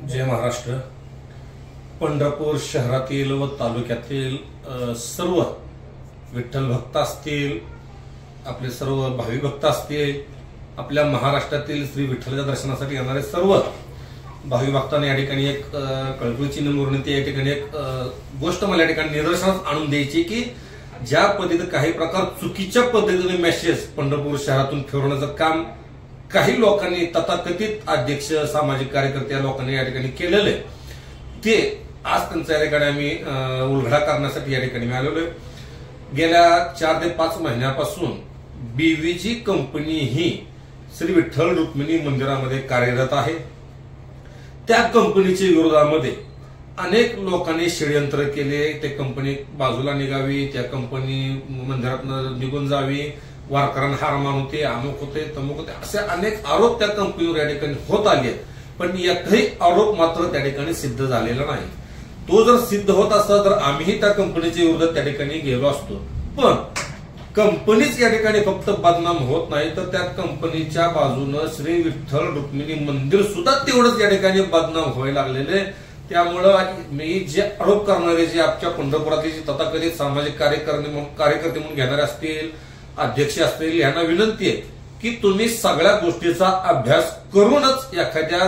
जय महाराष्ट्र। पंढरपूर शहरातील व तालुक्यातील सर्व विठ्ठल भक्त असतील, आपले सर्व भाविक भक्त असतील, आपल्या महाराष्ट्रातील श्री विठ्ठलाच्या दर्शनासाठी येणारे सर्व भाविक भक्तांना या ठिकाणी एक कळकळीची विनंती, या ठिकाणी एक गोष्ट मला या ठिकाणी निदर्शनास आणून द्यायची की ज्या पद्धतीने काही प्रकार चुकीच्या पद्धतीने मेसेज पंढरपूर शहरातून फिरवण्याचं काम काही लोकांनी, तथाकथित अध्यक्ष, सामाजिक कार्यकर्ते या लोकांनी या ठिकाणी केलेले, ते आज त्यांच्या या ठिकाणी आम्ही उलगडा करण्यासाठी या ठिकाणी आलेलो आहे। गेल्या 4 ते 5 महिन्यापासून बीव्हीजी कंपनी ही श्री विठ्ठल रुक्मिणी मंदिरामध्ये कार्यरत आहे। त्या कंपनीच्या विरोधामध्ये अनेक लोकांनी षडयंत्र केले, ते कंपनी बाजूला निघावी, त्या कंपनी मंदिरातून निघून जावी, वारकऱ्यांना हारमान होते, अमुक होते, तमुक होते, असे अनेक आरोप त्या कंपनीवर या ठिकाणी होत आले। पण एकही आरोप मात्र त्या ठिकाणी सिद्ध झालेला नाही। तो जर सिद्ध होत असता तर आम्हीही त्या कंपनीच्या विरोधात त्या ठिकाणी गेलो असतो। पण कंपनीच या ठिकाणी फक्त बदनाम होत नाही, तर त्या कंपनीच्या बाजूनं श्री विठ्ठल रुक्मिणी मंदिर सुद्धा तेवढंच या ठिकाणी बदनाम व्हायला लागलेले। त्यामुळं मी जे आरोप करणारे, जे आमच्या पंढरपुरातले जे तथाकथित सामाजिक कार्यकर्ते म्हणून घेणारे असतील, अध्यक्ष असतील, यांना विनंती आहे की तुम्ही सगळ्या गोष्टीचा अभ्यास करूनच एखाद्या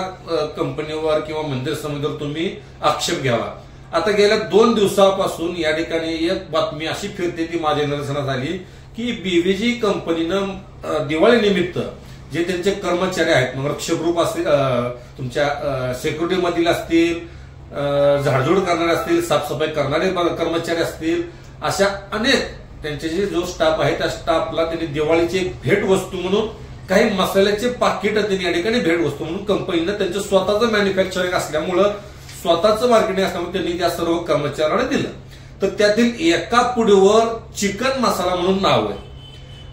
कंपनीवर किंवा मंदिर समितीवर तुम्ही आक्षेप घ्यावा। आता गेल्या 2 दिवसापासून या ठिकाणी एक बातमी अशी फिरते, ती माझ्या निदर्शनास आली की बीव्हीजी कंपनीनं दिवाळी निमित्त जे त्यांचे कर्मचारी आहेत, मग रक्षक ग्रुप असतील, तुमच्या सिक्युरिटी मधील असतील, झाडझूड करणारे असतील, साफसफाई करणारे कर्मचारी असतील, अशा अनेक त्यांचे जो स्टाफ आहे त्या स्टाफला त्यांनी दिवाळीची एक भेट वस्तू म्हणून काही मसाल्याचे पाकिट त्यांनी या ठिकाणी भेट वस्तू म्हणून कंपनीनं त्यांचं स्वतःचं मॅन्युफॅक्चरिंग असल्यामुळं, स्वतःचं मार्केटिंग असल्यामुळे त्यांनी त्या सर्व कर्मचाऱ्यांना दिलं। तर त्यातील एका पुढीवर चिकन मसाला म्हणून नाव आहे।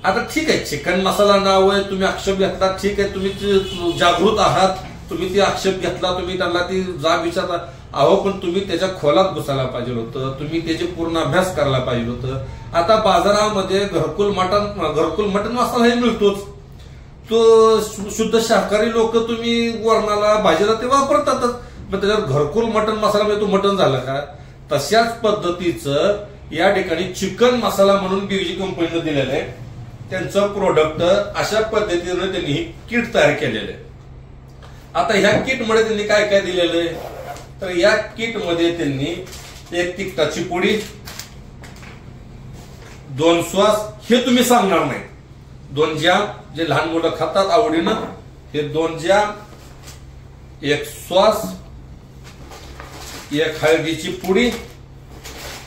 आता ठीक आहे, चिकन मसाला नाव आहे, तुम्ही आक्षेप घेतला, ठीक आहे, तुम्ही जागृत आहात, तुम्ही ती आक्षेप घेतला, तुम्ही त्यांना ती जाब विचारता, अहो पण तुम्ही त्याच्या खोलात घुसायला पाहिजे होतं, तुम्ही त्याचे पूर्ण अभ्यास करायला पाहिजे होतं। आता बाजारामध्ये घरकुल मटण मसाला हे मिळतोच, तो शुद्ध शाकाहारी लोक तुम्ही वरणाला, भाजीला ते वापरतातच, पण त्याच्यावर घरकुल मटण मसाला म्हणजे तो मटण झालं का? तशाच पद्धतीचं या ठिकाणी चिकन मसाला म्हणून बीव्हीजी कंपनीनं दिलेलं आहे। त्यांचं प्रोडक्ट अशा पद्धतीने त्यांनी ही किट तयार केलेलं आहे। आता ह्या किटमध्ये त्यांनी काय काय दिलेलं आहे, तर या किट मध्ये त्यांनी एक तिखटाची पुडी, 2 श्वास, हे तुम्ही सांगणार नाही, 2 जॅम जे लहान मुलं खातात आवडीनं, हे 2 जॅम, 1 श्वास, 1 हळदीची पुडी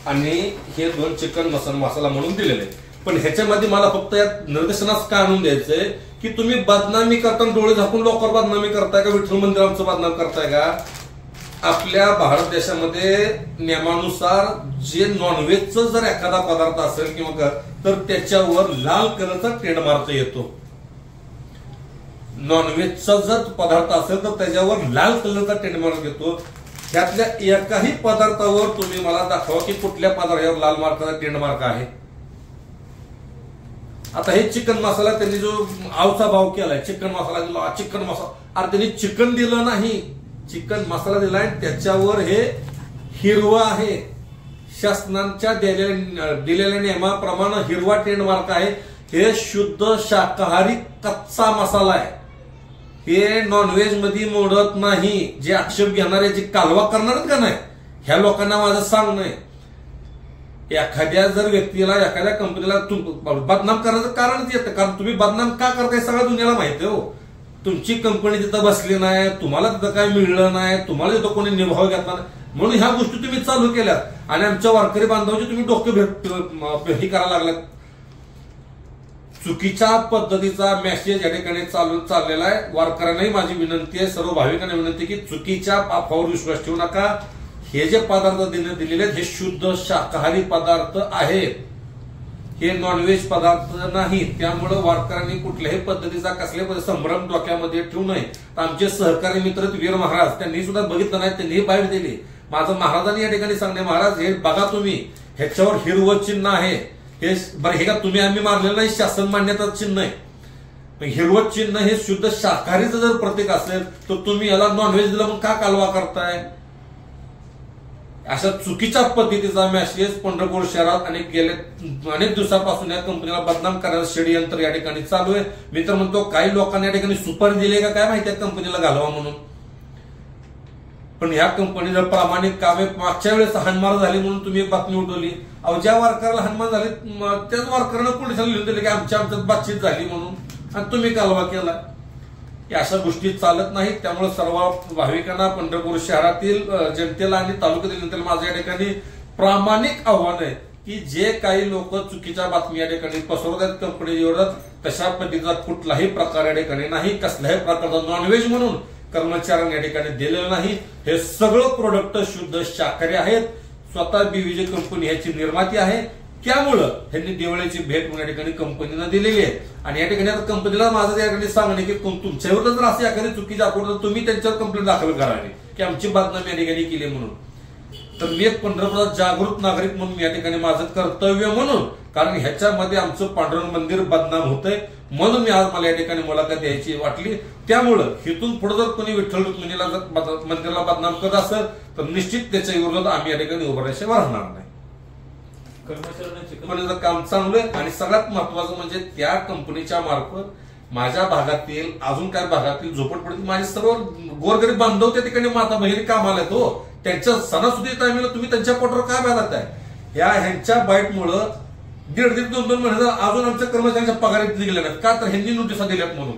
आणि हे 2 चिकन मसाला म्हणून दिलेले। पण ह्याच्यामध्ये मला फक्त या निर्देशनास काय आणून द्यायचंय की तुम्ही बदनामी करताना डोळे झाकून लोकांवर बदनामी करताय का, विठ्ठल मंदिरांचं बदनाम करताय का? आपल्या भारत देशामध्ये नियमानुसार जे नॉनव्हेजचं जर एखादा पदार्थ असेल किंवा तर त्याच्यावर लाल कलरचा ट्रेडमार्क येतो। नॉनव्हेजचा जर पदार्थ असेल तर त्याच्यावर लाल कलरचा ट्रेडमार्क येतो। त्यातल्या एकाही पदार्थावर तुम्ही मला दाखवा की कुठल्या पदार्थावर लाल मार्काचा ट्रेडमार्क आहे। आता हे चिकन मसाला त्यांनी जो आवचा भाव केलाय, चिकन मसाला दिला, चिकन मसाला, अरे त्यांनी चिकन दिलं नाही, चिकन मसाला दिलाय, त्याच्यावर हे हिरवा आहे, शासनाच्या दिलेल्या नियमाप्रमाणे हिरवा ट्रेडमार्क आहे। हे शुद्ध शाकाहारी कच्चा मसाला आहे, हे नॉनव्हेज मध्ये मोडत नाही। जे आक्षेप घेणारे, जे कालवा करणार का नाही, ह्या लोकांना माझं सांगणं आहे, एखाद्या जर व्यक्तीला, एखाद्या कंपनीला बदनाम करण्याचं कारणच येतं, कारण तुम्ही बदनाम का करताय सगळ्या दुनियाला माहिती आहे हो। तुमची कंपनी तिथं बसली नाही, तुम्हाला तिथं काय मिळलं नाही, तुम्हाला तिथं कोणी निभाव घेतला नाही, म्हणून ह्या गोष्टी तुम्ही चालू केल्यात आणि आमच्या वारकरी बांधवांचे तुम्ही डोके हे करायला लागलात। चुकीच्या पद्धतीचा मेसेज या ठिकाणी चाललेला आहे। वारकऱ्यांनाही माझी विनंती आहे, सर्व भाविकांना विनंती की चुकीच्या अफवावर विश्वास ठेवू नका। हे जे पदार्थ दिलेले आहेत हे शुद्ध शाकाहारी पदार्थ आहेत, हे नॉनव्हेज पदार्थ नाही। त्यामुळे वारकऱ्यांनी कुठल्याही पद्धतीचा कसल्याही संभ्रम डोक्यामध्ये ठेवू नये। आमचे सहकारी मित्र वीर महाराज त्यांनी सुद्धा बघितलं नाही, त्यांनी बाहेर दिली। माझं महाराजांनी या ठिकाणी सांगणे, महाराज हे बघा तुम्ही, ह्याच्यावर हिरवं चिन्ह आहे, हे बरं, हे का तुम्ही आम्ही मारलेलं नाही, शासन मान्यता चिन्ह आहे। हिरवं चिन्ह हे शुद्ध शाकाहारीचं जर प्रतीक असेल तर तुम्ही याला नॉनव्हेज दिलं मग का कालवा करताय? अशा चुकीच्या पद्धतीचा मेसेज पंढरपूर शहरात आणि गेल्या अनेक दिवसापासून या कंपनीला बदनाम करायचं षडयंत्र या ठिकाणी चालू आहे. मी तर म्हणतो काही लोकांनी या ठिकाणी सुपारी दिली का काय माहिती कंपनीला घालवा म्हणून. पण ह्या कंपनीला प्रामाणिक कामे मागच्या वेळेस हाणमार झाली म्हणून तुम्ही एक बातमी उठवली. अहो ज्या वारकऱ्याला हाणमार झाली त्याच वारकऱ्यानं पोलिसांना लिहून दिले की आमच्यात बातचीत झाली म्हणून आणि तुम्ही कालवा केला. या अशा गोष्टी चालत नाहीत. त्यामुळे सर्व भाविकांना पंढरपूर शहरातील जनतेला आणि तालुक्यातील जनतेला माझं या ठिकाणी प्रामाणिक आव्हान आहे की जे काही लोक चुकीच्या बातमी या ठिकाणी पसरवतात कंपनीच्या विरोधात तशा पद्धतीचा कुठलाही प्रकार या ठिकाणी नाही. कसल्याही प्रकारचा नॉनव्हेज म्हणून कर्मचाऱ्यांनी या ठिकाणी दिलेलं नाही. हे सगळं प्रोडक्ट शुद्ध शाकाहारी आहेत. स्वतः बीव्हीजे कंपनी ह्याची निर्माती आहे. त्यामुळं त्यांनी दिवाळीची भेट म्हणून या ठिकाणी कंपनीनं दिलेली आहे. आणि या ठिकाणी आता कंपनीला माझं या ठिकाणी सांगणे की तुमच्या विरोधात जर असे एखादी चुकीची आकडे तुम्ही त्यांच्यावर कंप्लेंट दाखल करावी की आमची बदनामी या ठिकाणी केली म्हणून. तर मी एक पंढरपुरात जागृत नागरिक म्हणून या ठिकाणी माझं कर्तव्य म्हणून, कारण ह्याच्यामध्ये आमचं पांडुरंग मंदिर बदनाम होतंय म्हणून मी आज मला या ठिकाणी मुलाखत द्यायची वाटली. त्यामुळं इथून पुढे जर कोणी विठ्ठल रुक्मिणीला मंदिराला बदनाम करत असेल तर निश्चित त्याच्या विरोधात आम्ही या ठिकाणी उभं राहायशिवाय राहणार नाही. कंपनीचं काम चांगलं आहे आणि सगळ्यात महत्वाचं म्हणजे त्या कंपनीच्या मार्फत माझ्या भागातील अजून काय भागातील झोपडपट्टीतील माझे सर्व गोरगरीब बांधव त्या ठिकाणी माता बहिणी कामाला आहेत. हो, त्यांच्या सणासुदी टायमिंगला तुम्ही त्यांच्या पोटावर काय बघताय? ह्यांच्या बाईटमुळं 1.5-2 महिने अजून आमच्या कर्मचाऱ्यांच्या पगारात गेल्या नाहीत का तर ह्यांनी नोटिसा दिल्यात म्हणून.